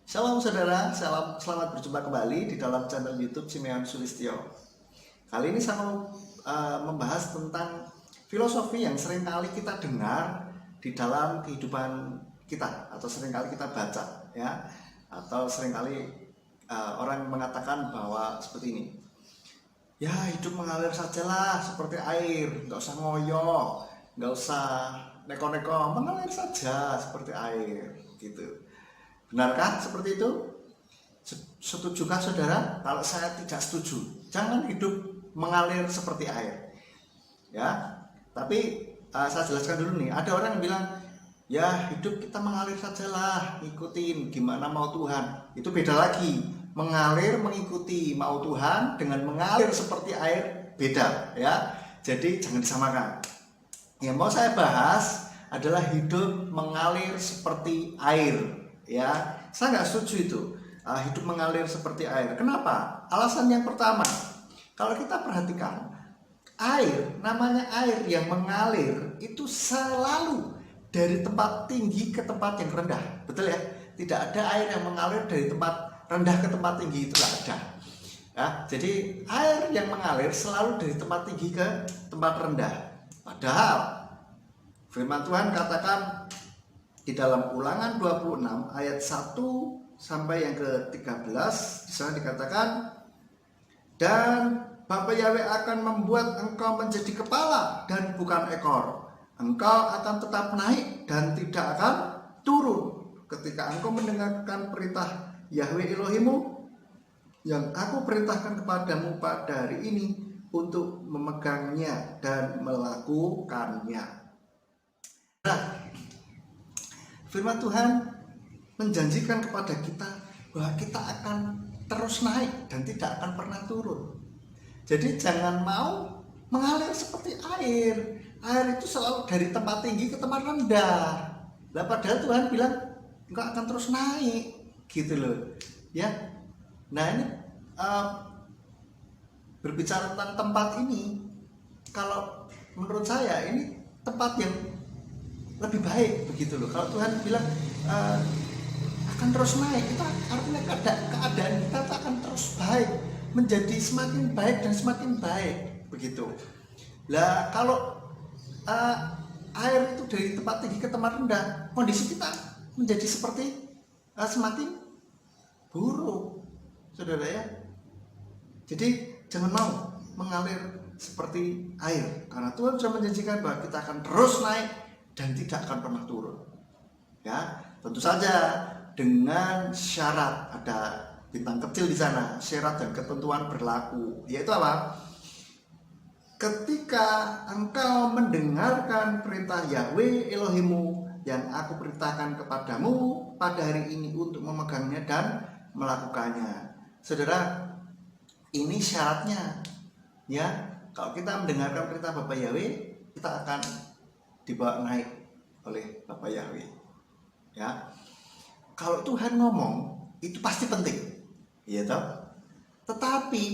Shalom saudara, selamat berjumpa kembali di dalam channel YouTube Simeon Sulistyo. Kali ini saya mau membahas tentang filosofi yang seringkali kita dengar di dalam kehidupan kita atau seringkali kita baca, ya, atau seringkali orang mengatakan bahwa seperti ini. Ya, hidup mengalir sajalah seperti air, nggak usah ngoyo, nggak usah neko-neko, mengalir saja seperti air, gitu. Benarkah seperti itu? Setujukah saudara? Kalau saya tidak setuju, jangan hidup mengalir seperti air. Ya, tapi saya jelaskan dulu nih. Ada orang yang bilang, ya hidup kita mengalir sajalah, ngikutin gimana mau Tuhan. Itu beda lagi. Mengalir mengikuti mau Tuhan dengan mengalir seperti air beda, ya. Jadi jangan disamakan. Yang mau saya bahas adalah hidup mengalir seperti air. Ya, saya nggak setuju itu hidup mengalir seperti air. Kenapa? Alasan yang pertama, kalau kita perhatikan air, namanya air yang mengalir itu selalu dari tempat tinggi ke tempat yang rendah, betul ya? Tidak ada air yang mengalir dari tempat rendah ke tempat tinggi, itu nggak ada. Ya, jadi air yang mengalir selalu dari tempat tinggi ke tempat rendah. Padahal firman Tuhan katakan di dalam Ulangan 26 ayat 1 sampai yang ke-13, di sana dikatakan, dan Bapa Yahweh akan membuat engkau menjadi kepala dan bukan ekor. Engkau akan tetap naik dan tidak akan turun ketika engkau mendengarkan perintah Yahweh Elohimmu yang aku perintahkan kepadamu pada hari ini untuk memegangnya dan melakukannya. Nah, firman Tuhan menjanjikan kepada kita bahwa kita akan terus naik dan tidak akan pernah turun. Jadi jangan mau mengalir seperti air. Air itu selalu dari tempat tinggi ke tempat rendah. Nah, padahal Tuhan bilang engkau akan terus naik, gitu loh. Ya. Nah, ini berbicara tentang tempat ini, kalau menurut saya ini tempat yang lebih baik, begitu loh. Kalau Tuhan bilang akan terus naik, itu artinya keadaan kita akan terus baik, menjadi semakin baik dan semakin baik, begitu. Lah kalau air itu dari tempat tinggi ke tempat rendah, kondisi kita menjadi seperti semakin buruk, saudara ya. Jadi jangan mau mengalir seperti air, karena Tuhan sudah menjanjikan bahwa kita akan terus naik dan tidak akan pernah turun. Ya, tentu saja dengan syarat, ada bintang kecil di sana, syarat dan ketentuan berlaku, yaitu apa? Ketika engkau mendengarkan perintah Yahweh Elohimmu yang aku perintahkan kepadamu pada hari ini untuk memegangnya dan melakukannya. Saudara, ini syaratnya. Ya, kalau kita mendengarkan perintah Bapak Yahweh, kita akan dibawa naik oleh Bapak Yahweh. Ya, kalau Tuhan ngomong itu pasti penting, ya toh. Tetapi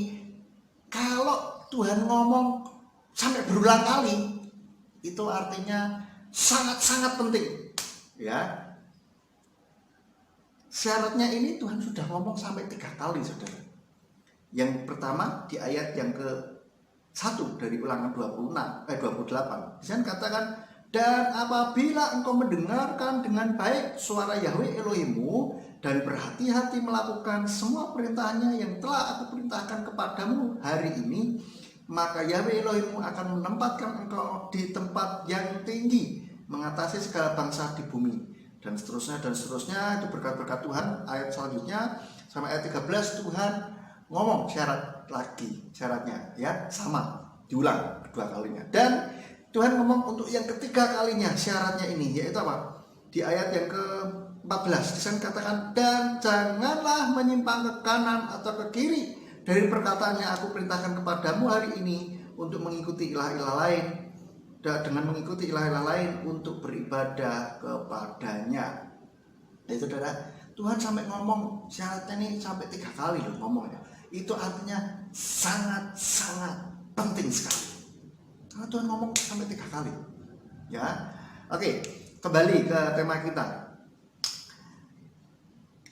kalau Tuhan ngomong sampai berulang kali, itu artinya sangat-sangat penting. Ya, syaratnya ini Tuhan sudah ngomong sampai 3 kali, saudara. Yang pertama di ayat yang ke-1 dari Ulangan 28. Di sana katakan, dan apabila engkau mendengarkan dengan baik suara Yahweh Elohimmu dan berhati-hati melakukan semua perintahnya yang telah aku perintahkan kepadamu hari ini, maka Yahweh Elohimmu akan menempatkan engkau di tempat yang tinggi, mengatasi segala bangsa di bumi, dan seterusnya dan seterusnya. Itu berkat-berkat Tuhan. Ayat selanjutnya sampai ayat 13 Tuhan ngomong syaratnya, ya, sama, diulang kedua kalinya. Dan Tuhan ngomong untuk yang ketiga kalinya syaratnya ini, yaitu apa? Di ayat yang ke-14 di sana katakan, dan janganlah menyimpang ke kanan atau ke kiri dari perkataan yang aku perintahkan kepadamu hari ini untuk mengikuti ilah-ilah lain, dan dengan mengikuti ilah-ilah lain untuk beribadah kepadanya. Nah, saudara, Tuhan sampai ngomong syaratnya ini sampai 3 kali loh ngomongnya. Itu artinya sangat-sangat penting sekali. Karena Tuhan ngomong sampai 3 kali. Ya. Oke, kembali ke tema kita.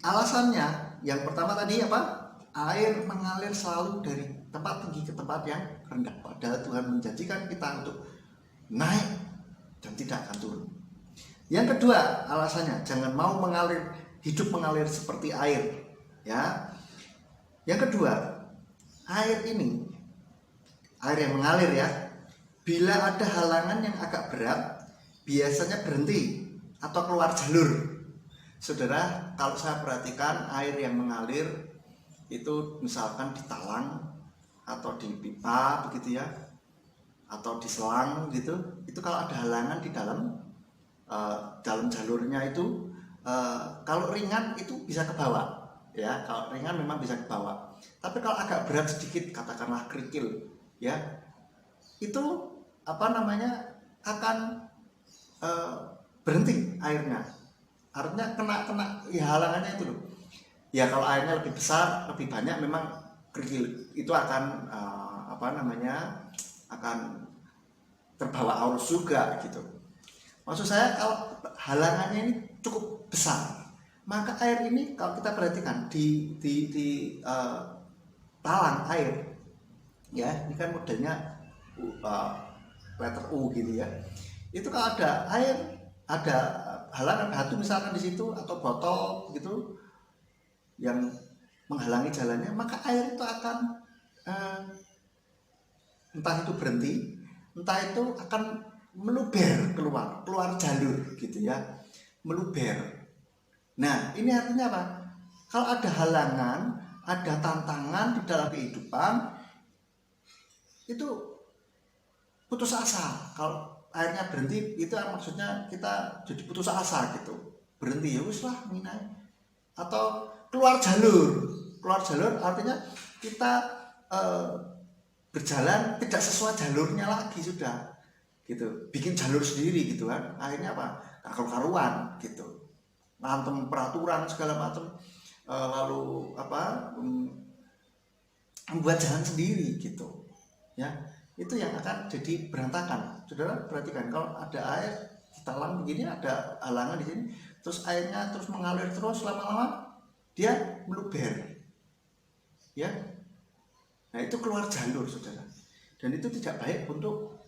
Alasannya yang pertama tadi apa? Air mengalir selalu dari tempat tinggi ke tempat yang rendah. Padahal Tuhan menjanjikan kita untuk naik dan tidak akan turun. Yang kedua alasannya, jangan mau hidup mengalir seperti air. Ya. Yang kedua, air yang mengalir ya. Bila ada halangan yang agak berat, biasanya berhenti atau keluar jalur. Saudara, kalau saya perhatikan air yang mengalir itu misalkan di talang atau di pipa begitu ya, atau di selang gitu, itu kalau ada halangan di dalam jalurnya itu, kalau ringan itu bisa ke bawah ya, kalau ringan memang bisa ke bawah. Tapi kalau agak berat sedikit, katakanlah kerikil ya, itu akan berhenti airnya, artinya kena ya halangannya itu loh. Ya kalau airnya lebih besar, lebih banyak, memang kerikil itu akan akan terbawa arus juga gitu. Maksud saya kalau halangannya ini cukup besar, maka air ini kalau kita perhatikan di talang air ya, ini kan modelnya letter U gitu ya. Itu kalau ada air, ada halangan batu misalkan di situ atau botol gitu yang menghalangi jalannya, maka air itu akan entah itu berhenti, entah itu akan meluber keluar jalur gitu ya, meluber. Nah ini artinya apa? Kalau ada halangan, ada tantangan di dalam kehidupan, itu putus asa. Kalau airnya berhenti, itu maksudnya kita jadi putus asa gitu, berhenti ya wis lah minai, atau keluar jalur artinya kita berjalan tidak sesuai jalurnya lagi sudah gitu, bikin jalur sendiri gitu kan, akhirnya apa, karuan gitu, ngantem peraturan segala macam, lalu membuat jalan sendiri gitu ya. Itu yang akan jadi berantakan. Saudara perhatikan, kalau ada air di talang begini, ada halangan di sini, terus airnya terus mengalir terus, lama-lama dia meluber ya. Nah itu keluar jalur saudara, dan itu tidak baik untuk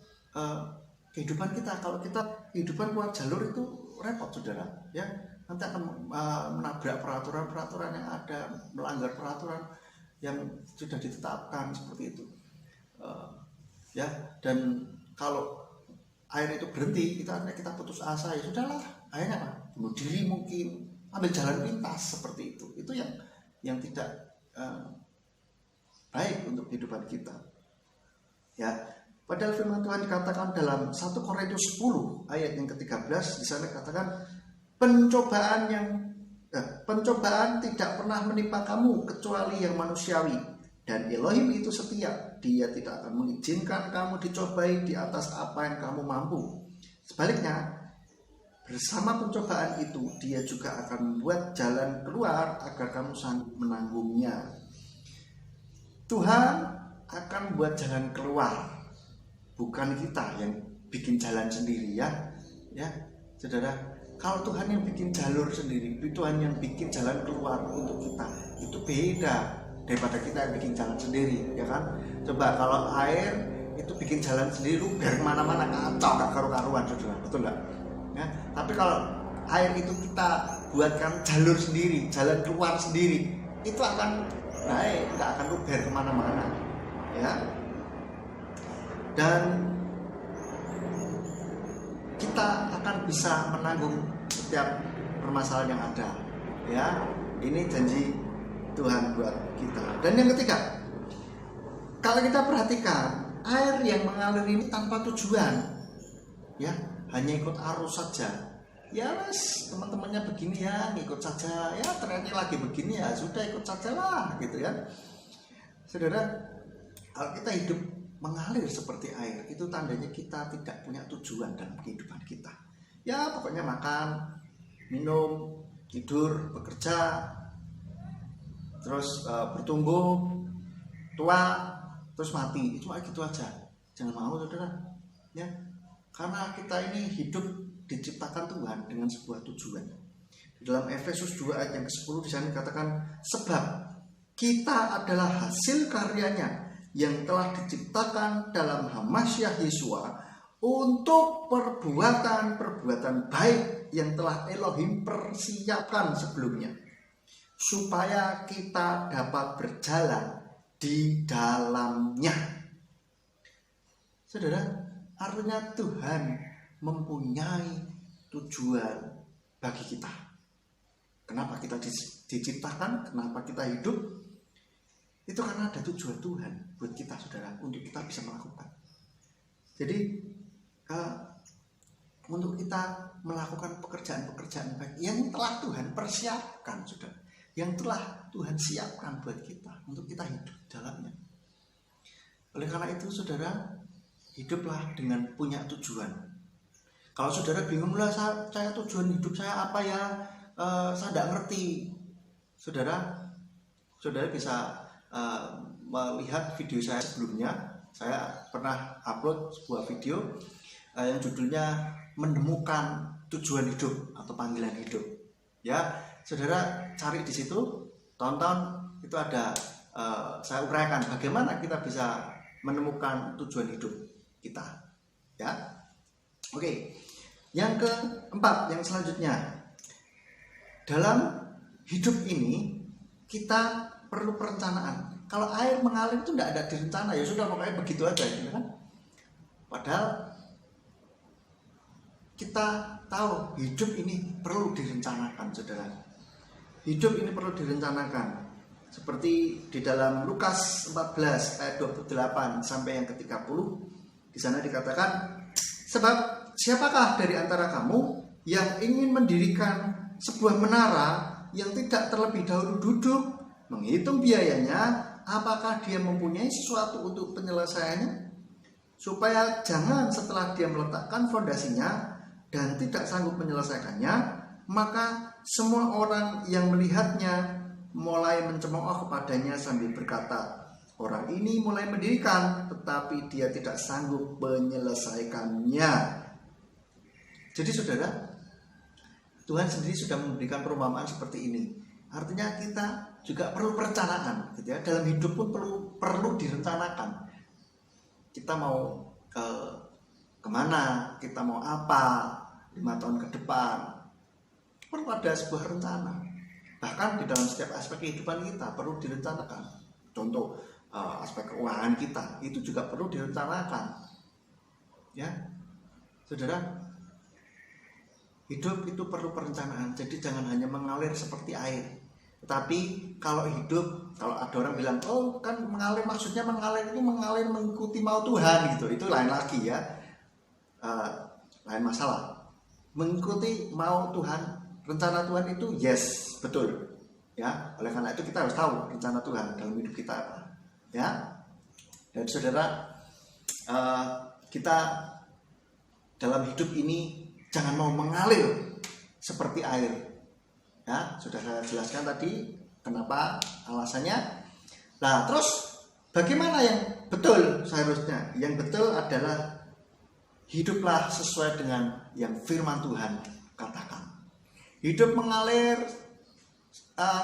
kehidupan kita. Kalau kita kehidupan keluar jalur itu repot saudara ya, nanti akan menabrak peraturan yang ada, melanggar peraturan yang sudah ditetapkan seperti itu ya. Dan kalau air itu berhenti, kita putus asa, ya sudahlah, akhirnya apa, bunuh diri mungkin, ambil jalan pintas seperti itu. Itu yang tidak baik untuk kehidupan kita ya. Padahal firman Tuhan dikatakan dalam 1 Korintus 10 ayat yang ke-13, di sana dikatakan pencobaan tidak pernah menimpa kamu kecuali yang manusiawi, dan Elohim itu setia, dia tidak akan mengizinkan kamu dicobai di atas apa yang kamu mampu. Sebaliknya, bersama pencobaan itu, dia juga akan membuat jalan keluar agar kamu sanggup menanggungnya. Tuhan akan buat jalan keluar, bukan kita yang bikin jalan sendiri ya. Saudara, kalau Tuhan yang bikin jalur sendiri, Tuhan yang bikin jalan keluar untuk kita, itu beda daripada kita yang bikin jalan sendiri, ya kan? Coba kalau air itu bikin jalan sendiri, lu biar kemana-mana kacau, gak karu-karuan, saudara, betul nggak? Ya, tapi kalau air itu kita buatkan jalur sendiri, jalan keluar sendiri, itu akan naik, nggak akan luber kemana-mana, ya. Dan kita akan bisa menanggung setiap permasalahan yang ada, ya. Ini janji Tuhan buat kita. Dan yang ketiga, kalau kita perhatikan, air yang mengalir ini tanpa tujuan, ya, hanya ikut arus saja. Ya wes, teman-temannya begini ya, ngikut saja. Ya trennya lagi begini ya, sudah ikut saja lah, gitu ya. Saudara, kalau kita hidup mengalir seperti air, itu tandanya kita tidak punya tujuan dalam kehidupan kita. Ya pokoknya makan, minum, tidur, bekerja, terus bertumbuh, tua, terus mati. Itu gitu aja. Jangan mau saudara, ya. Karena kita ini hidup diciptakan Tuhan dengan sebuah tujuan. dalam Efesus 2 ayat yang ke-10 di sana dikatakan, sebab kita adalah hasil karyanya yang telah diciptakan dalam Hamasyah Yesua untuk perbuatan-perbuatan baik yang telah Elohim persiapkan sebelumnya, supaya kita dapat berjalan di dalamnya. Saudara, artinya Tuhan mempunyai tujuan bagi kita. Kenapa kita diciptakan, kenapa kita hidup, itu karena ada tujuan Tuhan buat kita, saudara, untuk kita bisa melakukan. Jadi untuk kita melakukan pekerjaan-pekerjaan baik yang telah Tuhan persiapkan, saudara, yang telah Tuhan siapkan buat kita, untuk kita hidup di dalamnya. Oleh karena itu, saudara, hiduplah dengan punya tujuan. Kalau saudara bingung lah, saya tujuan hidup saya apa ya, saya tidak ngerti. Saudara bisa melihat video saya sebelumnya. Saya pernah upload sebuah video yang judulnya menemukan tujuan hidup atau panggilan hidup. Ya, saudara cari di situ, tonton, itu ada saya uraikan bagaimana kita bisa menemukan tujuan hidup kita. Ya, oke. Yang keempat, yang selanjutnya, dalam hidup ini kita perlu perencanaan. Kalau air mengalir itu tidak ada direncana, ya sudah pokoknya begitu aja, gitu kan? Padahal kita tahu hidup ini perlu direncanakan, saudara. Hidup ini perlu direncanakan. Seperti di dalam Lukas 14 ayat 28 sampai yang ke-30, di sana dikatakan, sebab siapakah dari antara kamu yang ingin mendirikan sebuah menara yang tidak terlebih dahulu duduk menghitung biayanya, apakah dia mempunyai sesuatu untuk penyelesaiannya, supaya jangan setelah dia meletakkan fondasinya dan tidak sanggup menyelesaikannya, maka semua orang yang melihatnya mulai mencemooh kepadanya sambil berkata, orang ini mulai mendirikan tetapi dia tidak sanggup menyelesaikannya. Jadi saudara, Tuhan sendiri sudah memberikan perumpamaan seperti ini. Artinya kita juga perlu perencanaan, gitu ya. Dalam hidup pun perlu direncanakan. Kita mau kemana, kita mau apa 5 tahun ke depan, perlu ada sebuah rencana. Bahkan di dalam setiap aspek kehidupan kita perlu direncanakan. Contoh aspek keuangan kita itu juga perlu direncanakan. Ya, saudara, hidup itu perlu perencanaan. Jadi jangan hanya mengalir seperti air. Tetapi kalau hidup, kalau ada orang bilang, oh kan mengalir, maksudnya mengalir itu mengalir mengikuti mau Tuhan gitu, itu lain lagi ya, lain masalah. Mengikuti mau Tuhan, rencana Tuhan itu yes, betul ya. Oleh karena itu kita harus tahu rencana Tuhan dalam hidup kita apa ya. Dan saudara, kita dalam hidup ini jangan mau mengalir seperti air ya. Sudah saya jelaskan tadi kenapa alasannya. Nah, terus bagaimana yang betul seharusnya? Yang betul adalah hiduplah sesuai dengan yang firman Tuhan katakan. Hidup mengalir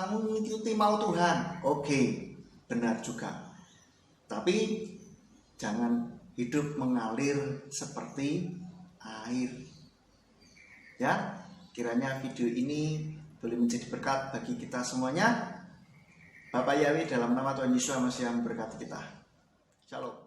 mengikuti mau Tuhan, oke, benar juga. Tapi jangan hidup mengalir seperti air. Ya, kiranya video ini boleh menjadi berkat bagi kita semuanya. Bapak Yahweh dalam nama Tuhan Yesus Mesias memberkati kita. Shalom.